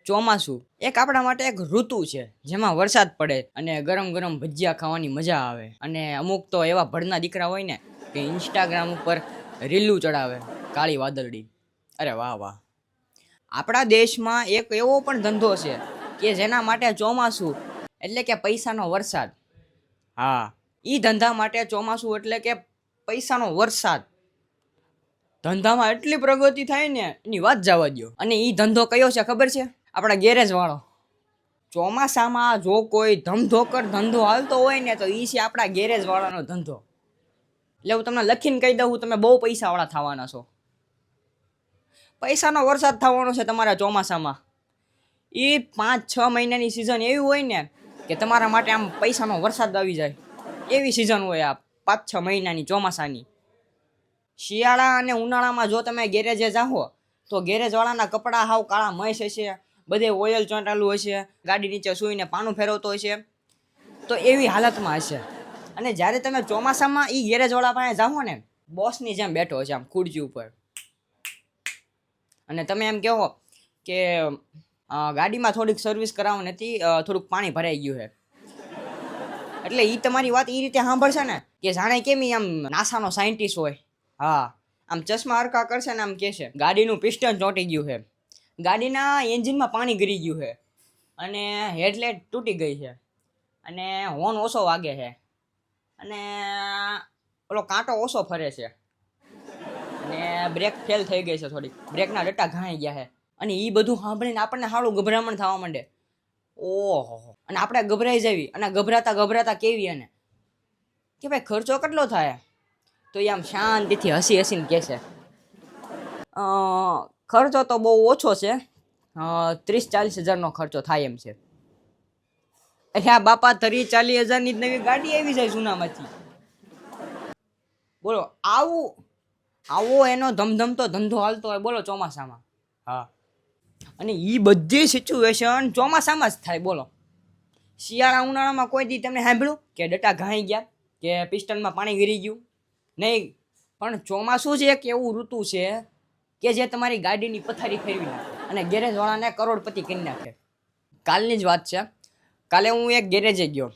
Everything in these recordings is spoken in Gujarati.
ચોમાસું એક આપણા માટે એક ઋતુ છે જેમાં વરસાદ પડે અને ગરમ ગરમ ભજીયા ખાવાની મજા આવે. અને અમુક તો એવા ભડના દીકરા હોય ને કે ઇન્સ્ટાગ્રામ ઉપર રીલું ચડાવે કાળી વાદળડી. અરે વાહ વાહ. આપણા દેશમાં એક એવો પણ ધંધો છે કે જેના માટે ચોમાસું એટલે કે પૈસાનો વરસાદ. હા, ઈ ધંધા માટે ચોમાસું એટલે કે પૈસાનો વરસાદ. ધંધામાં એટલી પ્રગતિ થાય ને એની વાત જવા દો. અને ઈ ધંધો કયો છે ખબર છે? આપણા ગેરેજ વાળો. ચોમાસામાં જો કોઈ ધમધોકર ધંધો હાલતો હોય ને તો ઈ છે આપણા ગેરેજ વાળાનો ધંધો. એટલે હું તમને લખીને કહી દઉં, તમે બહુ પૈસા વાળા થવાના છો. પૈસાનો વરસાદ થવાનો છે તમારા ચોમાસામાં. એ 5-6 મહિનાની સિઝન એવી હોય ને કે તમારા માટે આમ પૈસાનો વરસાદ આવી જાય એવી સિઝન હોય આ 5-6 મહિનાની ચોમાસાની. શિયાળા અને ઉનાળામાં જો તમે ગેરેજે જાઓ તો ગેરેજ વાળાના કપડાં હાવ કાળા મસ હશે, બધે ઓઇલ ચોંટાડેલું હશે, ગાડી નીચે સૂઈને પાનું ફેરવતો હશે, તો એવી હાલતમાં હશે. અને જ્યારે તમે ચોમાસામાં એ ગેરેજ વાળા પાસે જાઓ ને, બોસની જેમ બેઠો હશે આમ ખુરશી ઉપર, અને તમે એમ કહો કે ગાડીમાં થોડીક સર્વિસ કરાવવાની હતી, થોડુંક પાણી ભરાઈ ગયું છે, એટલે એ તમારી વાત એ રીતે સાંભળશે ને કે જાણે કેમ આમ નાસાનો સાયન્ટિસ્ટ હોય. હા, આમ ચશ્મા હરખા કરશે ને આમ કહેશે ગાડીનું પિસ્ટન ચોંટી ગયું છે, ગાડીના એન્જિનમાં પાણી ગરી ગયું છે, અને હેડલાઇટ તૂટી ગઈ છે, અને હોર્ન ઓછો વાગે છે, અને ઓલો કાંટો ઓછો ફરે છે, અને બ્રેક ફેલ થઈ ગઈ છે, થોડીક બ્રેકના ડટ્ટા ઘાઈ ગયા છે. અને એ બધું સાંભળીને આપણને સારું ગભરામણ થવા માંડે. ઓહો. અને આપણે ગભરાઈ જવી, અને ગભરાતા ગભરાતા કેવી એને કે ભાઈ ખર્ચો કેટલો થાય? તો એ આમ શાંતિથી હસી હસીને કહે છે, ખર્ચો તો બહુ ઓછો છે, 30-40 હજારનો ખર્ચો થાય એમ છે. એટલે આ બાપા 30-40 હજારની નવી ગાડી આવી જાય જૂનામાંથી. બોલો, આવો એનો ધમધમતો ધંધો હાલતો હોય બોલો ચોમાસામાં. હા, અને એ બધી સિચ્યુએશન ચોમાસામાં જ થાય. બોલો, શિયાળા ઉનાળામાં કોઈ દી તમે સાંભળ્યું કે ડટા ઘાઈ ગયા કે પિસ્ટનમાં પાણી ગરી ગયું? નહીં. પણ ચોમાસું જ એક એવું ઋતુ છે કે જે તમારી ગાડીની પથારી ફેરવી નાખે અને ગેરેજ વાળાને કરોડપતિ કરી નાખે. કાલની જ વાત છે, કાલે હું એક ગેરેજે ગયો.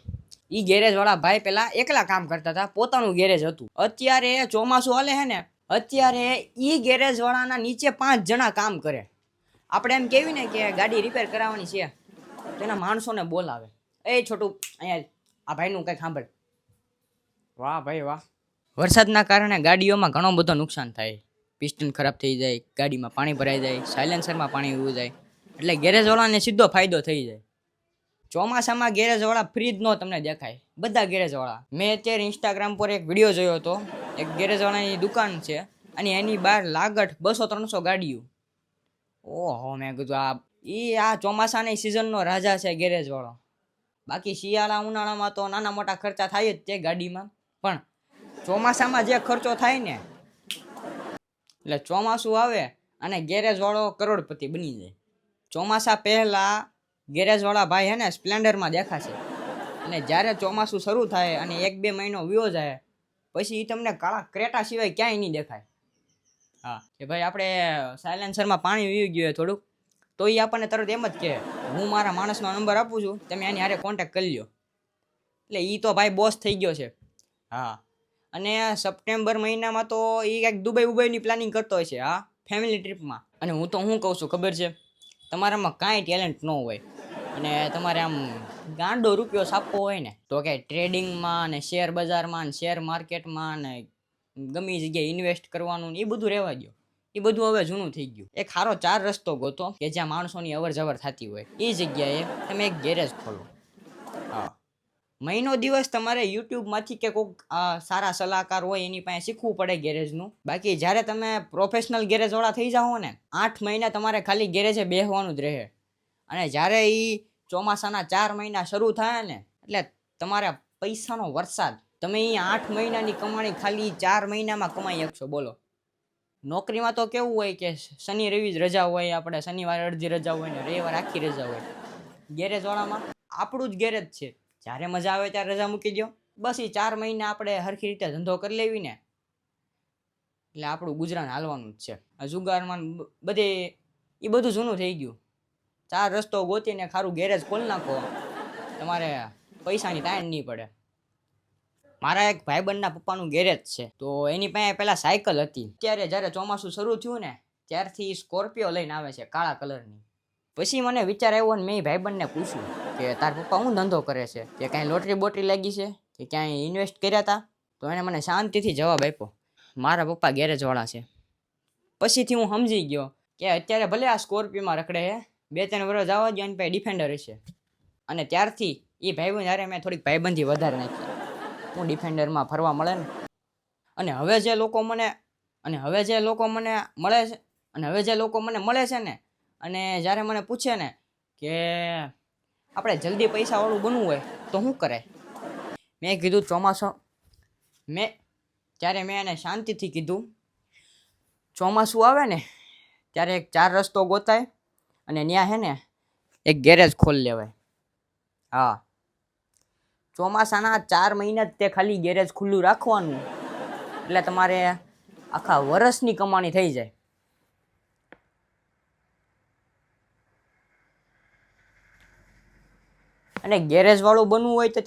એ ગેરેજ વાળા ભાઈ પેલા એકલા કામ કરતા હતા, પોતાનું ગેરેજ હતું. અત્યારે ચોમાસું હાલે છે ને, અત્યારે એ ગેરેજ વાળાના નીચે 5 જણા કામ કરે. આપણે એમ કેવી ને કે ગાડી રિપેર કરાવવાની છે, તેના માણસોને બોલાવે, એ છોટું અહીંયા આ ભાઈનું કંઈક સાંભળ. વાહ ભાઈ વાહ. વરસાદના કારણે ગાડીઓમાં ઘણો બધો નુકસાન થાય. પિસ્ટન ખરાબ થઈ જાય, ગાડીમાં પાણી ભરાઈ જાય, સાયલેન્સરમાં પાણી ઉડી જાય, એટલે ગેરેજ વાળાને સીધો ફાયદો થઈ જાય. ચોમાસામાં ગેરેજ વાળા ફ્રી જ નો તમને દેખાય, બધા ગેરેજ વાળા. મેં અત્યારે ઇન્સ્ટાગ્રામ પર એક વિડીયો જોયો હતો, એક ગેરેજ વાળાની દુકાન છે અને એની બહાર લાગટ 200-300 ગાડીઓ. ઓહો, મેં કીધું આ ચોમાસાની સિઝનનો રાજા છે ગેરેજ વાળો. બાકી શિયાળા ઉનાળામાં તો નાના મોટા ખર્ચા થાય જ તે ગાડીમાં, પણ ચોમાસામાં જે ખર્ચો થાય ને, એટલે ચોમાસું આવે અને ગેરેજ વાળો કરોડપતિ બની જાય. ચોમાસા પહેલા ગેરેજ વાળા ભાઈ હે ને સ્પ્લેન્ડરમાં દેખાશે, અને જ્યારે ચોમાસું શરૂ થાય અને 1-2 મહિનો વ્યો જાય પછી એ તમને કાળા ક્રેટા સિવાય ક્યાંય નહીં દેખાય. હા, કે ભાઈ આપણે સાયલેન્સરમાં પાણી વી ગયું થોડુંક, તો એ આપણને તરત એમ જ કહે, હું મારા માણસનો નંબર આપું છું, તમે એની હારે કોન્ટેક્ટ કરી લ્યો. એટલે એ તો ભાઈ બોસ થઈ ગયો છે. હા, અને સપ્ટેમ્બર મહિનામાં તો એ કંઈક દુબઈની પ્લાનિંગ કરતો હોય છે. હા, ફેમિલી ટ્રીપમાં. અને હું તો શું કહું છું ખબર છે, તમારામાં કાંઈ ટેલેન્ટ ન હોય અને તમારે આમ ગાંડો રૂપિયો છાપવો હોય ને, તો કે ટ્રેડિંગમાં ને શેર બજારમાં ને શેર માર્કેટમાં ને ગમે જગ્યાએ ઇન્વેસ્ટ કરવાનું એ બધું રહેવા દો. એ બધું હવે જૂનું થઈ ગયું. એક સારો 4 રસ્તો ગોતો કે જ્યાં માણસોની અવર જવર થતી હોય. એ જગ્યાએ તમે એક ગેરેજ ખોલો. હા, મહિનો દિવસ તમારે યુટ્યુબમાંથી કે કોઈક સારા સલાહકાર હોય એની પાસે શીખવું પડે ગેરેજનું. બાકી જ્યારે તમે પ્રોફેશનલ ગેરેજવાળા થઈ જાઓ ને, 8 મહિના તમારે ખાલી ગેરેજે બેસવાનું જ રહે. અને જ્યારે એ ચોમાસાના 4 મહિના શરૂ થાય ને, એટલે તમારા પૈસાનો વરસાદ. તમે એ 8 મહિનાની કમાણી ખાલી 4 મહિનામાં કમાઈ શકશો. બોલો, નોકરીમાં તો કેવું હોય કે શનિ રવિ જ રજા હોય, આપણે શનિવારે અડધી રજા હોય ને રવિવાર આખી રજા હોય. ગેરેજવાળામાં આપણું જ ગેરેજ છે, જ્યારે મજા આવે ત્યારે રજા મૂકી દો. બસ એ 4 મહિના આપણે હરખી રીતે ધંધો કરી લેવી ને, એટલે આપણું ગુજરાન હાલવાનું જ છે. જુગારમાં બધે એ બધું જૂનું થઈ ગયું. ચાર રસ્તો ગોતીને ખારું ગેરેજ ખોલી નાખો, તમારે પૈસાની તાણ નહીં પડે. મારા એક ભાઈબંધના પપ્પાનું ગેરેજ છે, તો એની પાસે પહેલાં સાયકલ હતી. ત્યારે જ્યારે ચોમાસું શરૂ થયું ને ત્યારથી સ્કોર્પિયો લઈને આવે છે કાળા કલરની. પછી મને વિચાર આવ્યો ને મેં ભાઈબંધને પૂછ્યું કે તાર પપ્પા શું ધંધો કરે છે, કે કાંઈ લોટરી બોટરી લાગી છે કે ક્યાંય ઇન્વેસ્ટ કર્યા હતા? તો એને મને શાંતિથી જવાબ આપ્યો, મારા પપ્પા ગેરેજવાળા છે. પછીથી હું સમજી ગયો કે અત્યારે ભલે આ સ્કોર્પિયોમાં રખડે છે, 2-3 વર્ષ આવવા દો એની પાસે ડિફેન્ડર હશે. અને ત્યારથી એ ભાઈબંધ જ્યારે મેં થોડીક ભાઈબંધી વધારે નાખી, હું ડિફેન્ડરમાં ફરવા મળે ને. અને હવે જે લોકો મને મળે છે, અને હવે જે લોકો મને મળે છે ને, અને જ્યારે મને પૂછે ને કે આપણે જલ્દી પૈસાવાળું બનવું હોય તો શું કરે, મેં કીધું ત્યારે મેં એને શાંતિથી કીધું, ચોમાસું આવે ને ત્યારે એક 4 રસ્તો ગોતાય અને ત્યાં હે ને એક ગેરેજ ખોલી લેવાય. હા, ચોમાસાના 4 મહિના જ તે ખાલી ગેરેજ ખુલ્લું રાખવાનું, એટલે તમારે આખા વર્ષની કમાણી થઈ જાય. અને ગેરેજવાળું બનવું હોય તો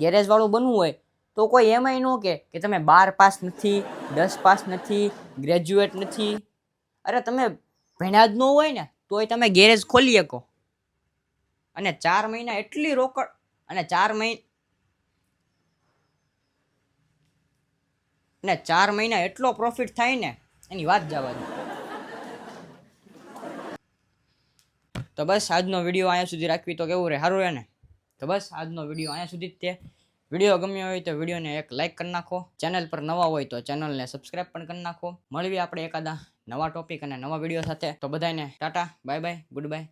ગેરેજવાળું બનવું હોય તો કોઈ એમાંય ન કે તમે 12 પાસ નથી, 10 પાસ નથી, ગ્રેજ્યુએટ નથી. અરે તમે ભણ્યા જ ન હોય ને તોય તમે ગેરેજ ખોલી શકો. અને 4 મહિના એટલી રોકડ, અને 4 મહિના એટલો પ્રોફિટ થાય ને એની વાત જવા દો. તો બસ આજનો વિડીયો અહીંયા સુધી રાખવી તો કેવું રહે, સારું રહે ને? તો બસ આજનો વિડીયો અહીંયા સુધી જ તે. વિડીયો ગમ્યો હોય તો વિડીયોને એક લાઇક કરી નાખો. ચેનલ પર નવા હોય તો ચેનલને સબસ્ક્રાઈબ પણ કરી નાખો. મળીએ આપણે એકાદા નવા ટોપિક અને નવા વિડીયો સાથે. તો બધાને Tata, bye bye, good bye.